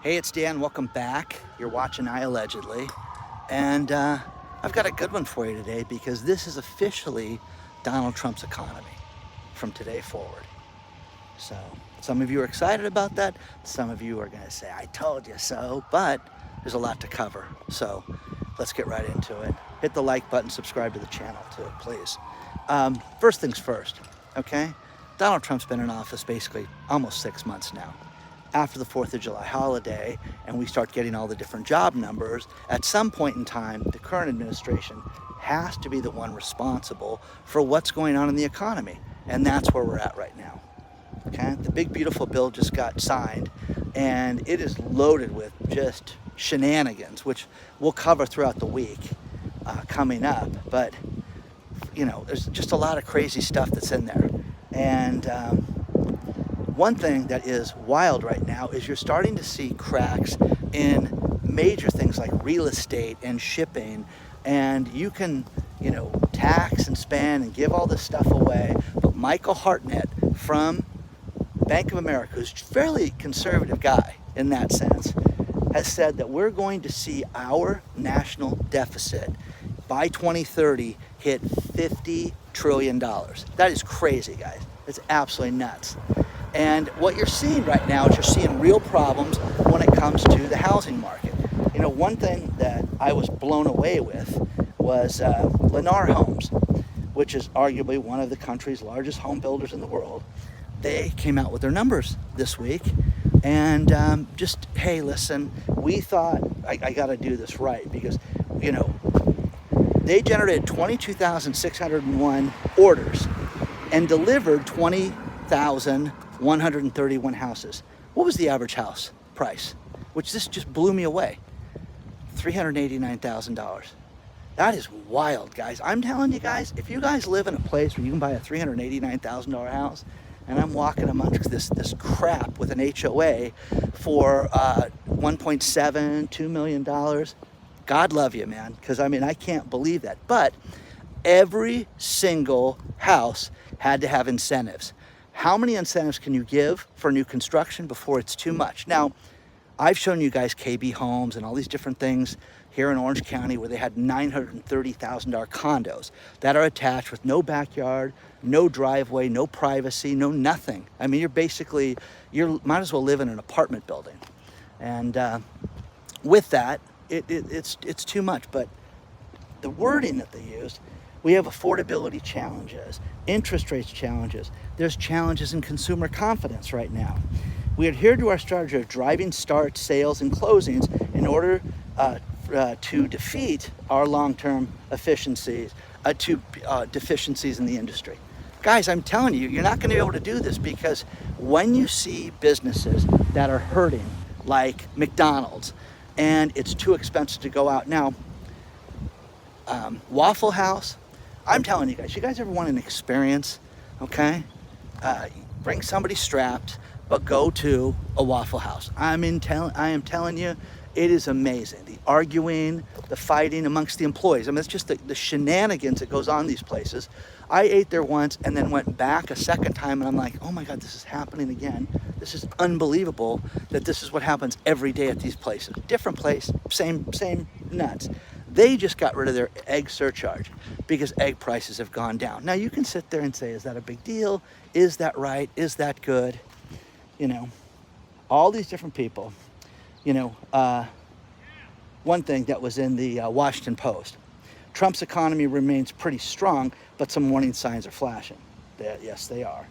Hey, it's Dan. Welcome back. You're watching iAllegedly. And I've got a good one for you today because this is officially Donald Trump's economy from today forward. So some of you are excited about that. Some of you are going to say, I told you so. But there's a lot to cover. So let's get right into it. Hit the like button, subscribe to the channel too, please. First things first, okay? Donald Trump's been in office basically almost 6 months now. After the 4th of July holiday and we start getting all the different job numbers, at some point in time, the current administration has to be the one responsible for what's going on in the economy. And that's where we're at right now. Okay? The big beautiful bill just got signed and it is loaded with just shenanigans, which we'll cover throughout the week coming up. But, you know, there's just a lot of crazy stuff that's in there. And one thing that is wild right now is you're starting to see cracks in major things like real estate and shipping, and you can, you know, tax and spend and give all this stuff away. But Michael Hartnett from Bank of America, who's a fairly conservative guy in that sense, has said that we're going to see our national deficit by 2030 hit $50 trillion. That is crazy, guys. It's absolutely nuts. And what you're seeing right now is you're seeing real problems when it comes to the housing market. You know, one thing that I was blown away with was Lennar Homes, which is arguably one of the country's largest home builders in the world. They came out with their numbers this week and just, hey, listen, we thought I got to do this right because, you know, they generated 22,601 orders and delivered 20,131 houses. What was the average house price? Which this just blew me away. $389,000. That is wild, guys. I'm telling you guys, if you guys live in a place where you can buy a $389,000 house, and I'm walking amongst this crap with an HOA for $1.7, $2 million, God love you, man. Because, I mean, I can't believe that. But every single house had to have incentives. How many incentives can you give for new construction before it's too much? Now, I've shown you guys KB Homes and all these different things here in Orange County where they had $930,000 condos that are attached with no backyard, no driveway, no privacy, no nothing. I mean, you might as well live in an apartment building. And with that, it's too much. But the wording that they used, we have affordability challenges, interest rates challenges. There's challenges in consumer confidence right now. We adhere to our strategy of driving starts, sales, and closings in order to defeat our long-term deficiencies in the industry. Guys, I'm telling you, you're not going to be able to do this because when you see businesses that are hurting, like McDonald's, and it's too expensive to go out. Now, Waffle House, I'm telling you guys ever want an experience, okay? Bring somebody strapped, but go to a Waffle House. I am telling you, it is amazing. The arguing, the fighting amongst the employees. I mean, it's just the shenanigans that goes on in these places. I ate there once and then went back a second time, and I'm like, oh my God, this is happening again. This is unbelievable that this is what happens every day at these places. Different place, same nuts. They just got rid of their egg surcharge because egg prices have gone down. Now, you can sit there and say, is that a big deal? Is that right? Is that good? You know, all these different people. You know, one thing that was in the Washington Post, Trump's economy remains pretty strong, but some warning signs are flashing. Yes, they are.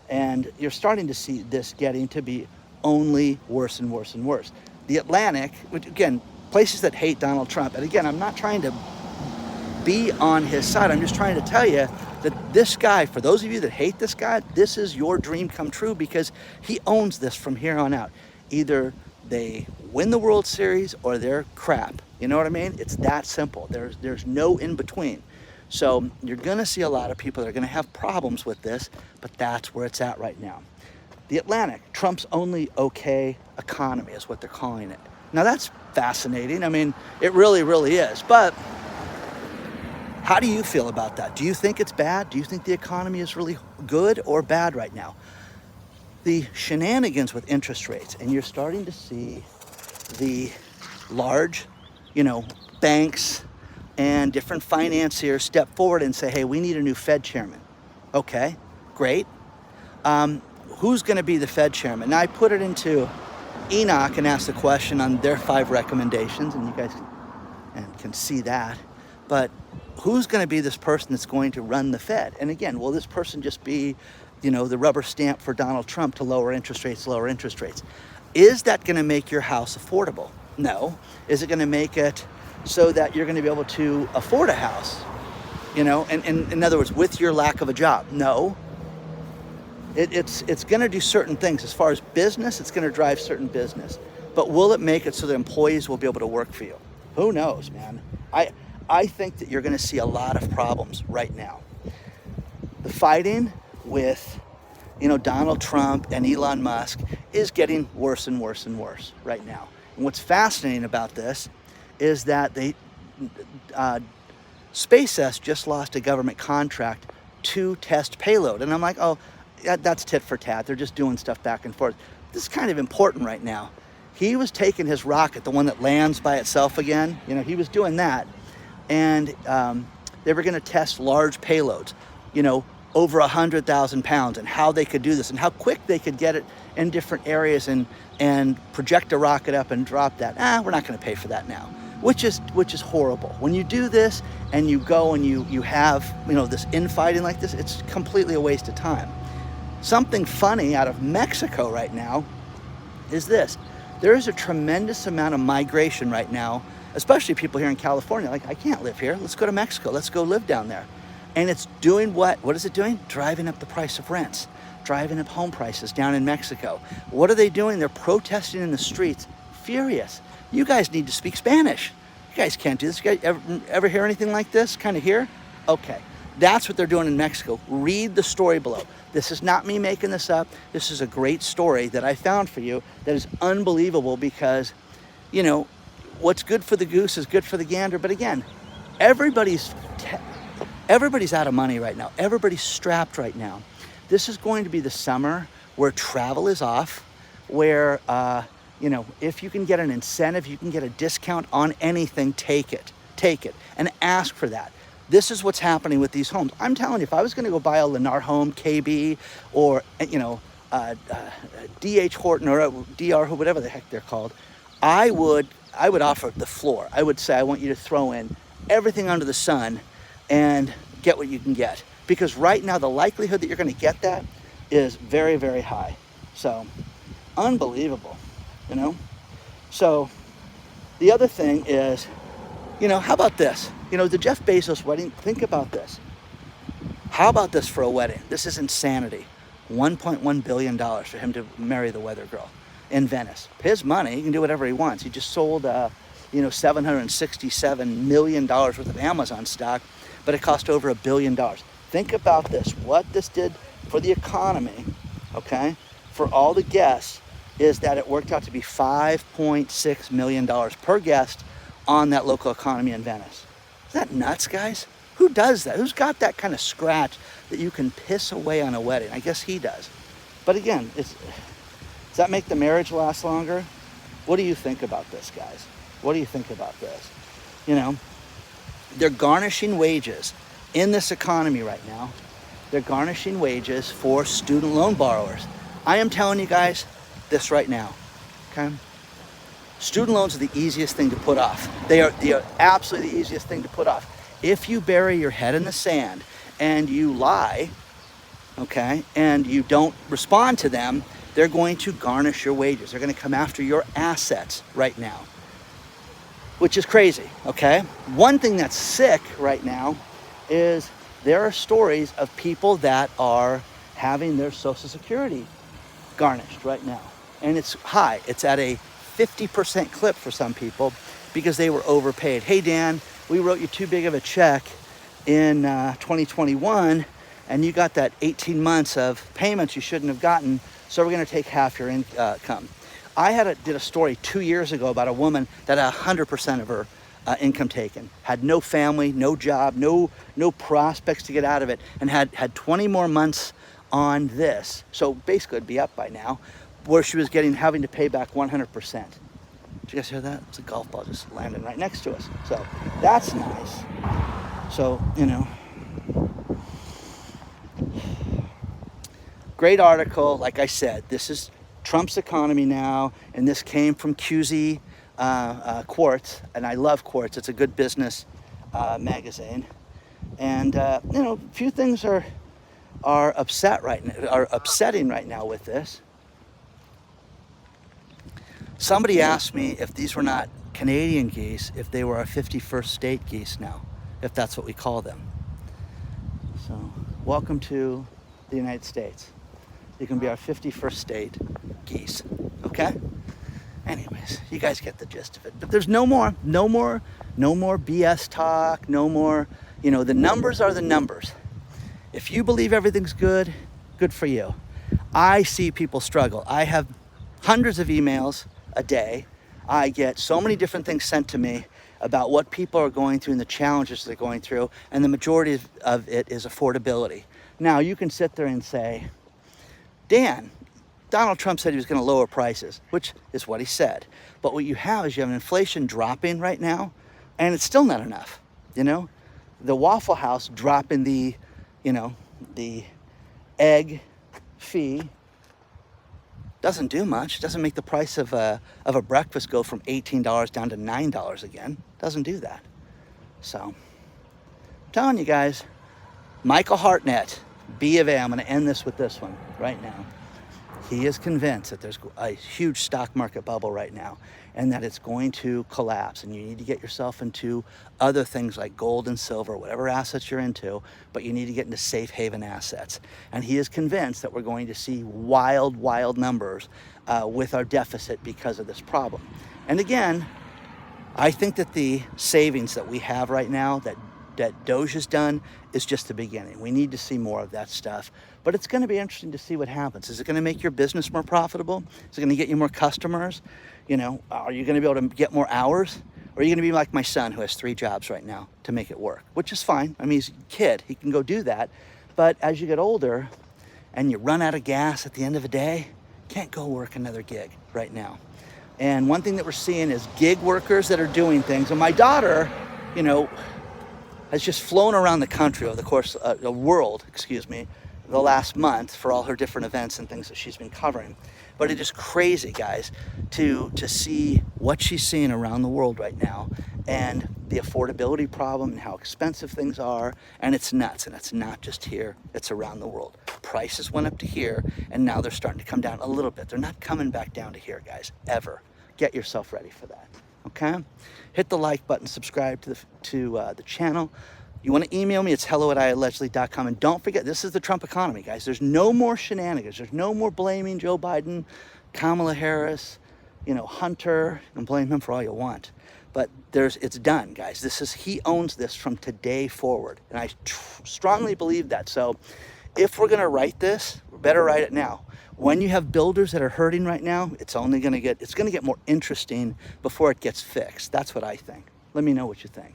And you're starting to see this getting to be only worse and worse and worse. The Atlantic, which again, places that hate Donald Trump, and again, I'm not trying to be on his side. I'm just trying to tell you that this guy, for those of you that hate this guy, this is your dream come true because he owns this from here on out. Either they win the World Series or they're crap. You know what I mean? It's that simple. There's no in between. So you're going to see a lot of people that are going to have problems with this, but that's where it's at right now. The Atlantic, Trump's only okay economy is what they're calling it. Now that's fascinating. I mean, it really, really is. But how do you feel about that? Do you think it's bad? Do you think the economy is really good or bad right now? The shenanigans with interest rates, and you're starting to see the large, banks and different financiers step forward and say, hey, we need a new Fed chairman. Okay, great. Who's going to be the Fed chairman? Now, I put it into Enoch and asked the question on their 5 recommendations, and you guys can see that. But who's going to be this person that's going to run the Fed? And again, will this person just be, the rubber stamp for Donald Trump to lower interest rates? Is that going to make your house affordable? No. Is it going to make it so that you're going to be able to afford a house? And in other words, with your lack of a job? No. It's going to do certain things. As far as business, it's going to drive certain business. But will it make it so that employees will be able to work for you? Who knows, man? I think that you're going to see a lot of problems right now. The fighting with, Donald Trump and Elon Musk is getting worse and worse and worse right now. And what's fascinating about this is that SpaceX just lost a government contract to test payload. And I'm like, oh, that's tit for tat. They're just doing stuff back and forth. This is kind of important right now. He was taking his rocket, the one that lands by itself again. He was doing that. And they were going to test large payloads, over 100,000 pounds, and how they could do this and how quick they could get it in different areas and project a rocket up and drop that. We're not going to pay for that now, which is horrible. When you do this and you go and you have, this infighting like this, it's completely a waste of time. Something funny out of Mexico right now is this. There is a tremendous amount of migration right now, especially people here in California. Like, I can't live here. Let's go to Mexico. Let's go live down there. And it's doing what? What is it doing? Driving up the price of rents, driving up home prices down in Mexico. What are they doing? They're protesting in the streets, furious. You guys need to speak Spanish. You guys can't do this. You guys ever hear anything like this? Kind of here? Okay. That's what they're doing in Mexico. Read the story below. This is not me making this up. This is a great story that I found for you that is unbelievable because, what's good for the goose is good for the gander. But again, everybody's out of money right now. Everybody's strapped right now. This is going to be the summer where travel is off, where, if you can get an incentive, you can get a discount on anything, take it, and ask for that. This is what's happening with these homes. I'm telling you, if I was going to go buy a Lennar home, KB, or, DH Horton or DR, whatever the heck they're called, I would offer the floor. I would say, I want you to throw in everything under the sun and get what you can get. Because right now, the likelihood that you're going to get that is very, very high. So, unbelievable, So, the other thing is, how about this? The Jeff Bezos wedding, think about this. How about this for a wedding? This is insanity. $1.1 billion for him to marry the weather girl in Venice. His money, he can do whatever he wants. He just sold, $767 million worth of Amazon stock, but it cost over $1 billion. Think about this. What this did for the economy, okay, for all the guests, is that it worked out to be $5.6 million per guest on that local economy in Venice. Is that nuts, guys? Who does that? Who's got that kind of scratch that you can piss away on a wedding? I guess he does. But again, does that make the marriage last longer? What do you think about this, guys? What do you think about this? They're garnishing wages in this economy right now. They're garnishing wages for student loan borrowers. I am telling you guys this right now, okay? Student loans are the easiest thing to put off. They are absolutely the easiest thing to put off. If you bury your head in the sand and you lie, okay, and you don't respond to them, they're going to garnish your wages. They're going to come after your assets right now, which is crazy, okay? One thing that's sick right now is there are stories of people that are having their Social Security garnished right now. And it's high. It's at a 50% clip for some people because they were overpaid. Hey, Dan, we wrote you too big of a check in 2021 and you got that 18 months of payments you shouldn't have gotten, so we're going to take half your income. I did a story 2 years ago about a woman that had 100% of her income taken, had no family, no job, no prospects to get out of it, and had 20 more months on this. So basically it'd be up by now, where she was having to pay back 100%. Did you guys hear that? It's a golf ball just landing right next to us. So that's nice. So, you know, great article. Like I said, this is Trump's economy now, and this came from QZ Quartz, and I love Quartz. It's a good business magazine. And you know, a few things are upsetting right now with this. Somebody asked me if these were not Canadian geese, if they were our 51st state geese now, if that's what we call them. So, welcome to the United States. You can be our 51st state geese, okay? Anyways, you guys get the gist of it. But there's no more BS talk, no more, you know, the numbers are the numbers. If you believe everything's good, good for you. I see people struggle. I have hundreds of emails a day. I get so many different things sent to me about what people are going through and the challenges they're going through, and the majority of it is affordability. Now, you can sit there and say, Dan, Donald Trump said he was going to lower prices, which is what he said. But what you have is you have inflation dropping right now, and it's still not enough. You know, the Waffle House dropping the, you know, the egg fee doesn't do much. It doesn't make the price of a breakfast go from $18 down to $9 again. Doesn't do that. So, I'm telling you guys, Michael Hartnett, B of A, I'm going to end this with this one right now. He is convinced that there's a huge stock market bubble right now and that it's going to collapse, and you need to get yourself into other things like gold and silver, whatever assets you're into, but you need to get into safe haven assets. And he is convinced that we're going to see wild numbers with our deficit because of this problem. And again, I think that the savings that we have right now that Doge has done is just the beginning. We need to see more of that stuff. But it's going to be interesting to see what happens. Is it going to make your business more profitable? Is it going to get you more customers? You know, are you going to be able to get more hours? Or are you going to be like my son who has 3 jobs right now to make it work? Which is fine. I mean, he's a kid. He can go do that. But as you get older and you run out of gas at the end of the day, can't go work another gig right now. And one thing that we're seeing is gig workers that are doing things. And my daughter, you know, has just flown around the country over the course of the world, the last month for all her different events and things that she's been covering. But it is crazy, guys, to see what she's seeing around the world right now and the affordability problem and how expensive things are. And it's nuts. And it's not just here. It's around the world. Prices went up to here, and now they're starting to come down a little bit. They're not coming back down to here, guys, ever. Get yourself ready for that. Okay? Hit the like button, subscribe to the channel. You want to email me, it's hello@iallegedly.com. And don't forget, this is the Trump economy, guys. There's no more shenanigans. There's no more blaming Joe Biden, Kamala Harris, you know, Hunter, and blame him for all you want. But it's done, guys. He owns this from today forward. And I strongly believe that. So if we're going to write this, we better write it now. When you have builders that are hurting right now, it's going to get more interesting before it gets fixed. That's what I think. Let me know what you think.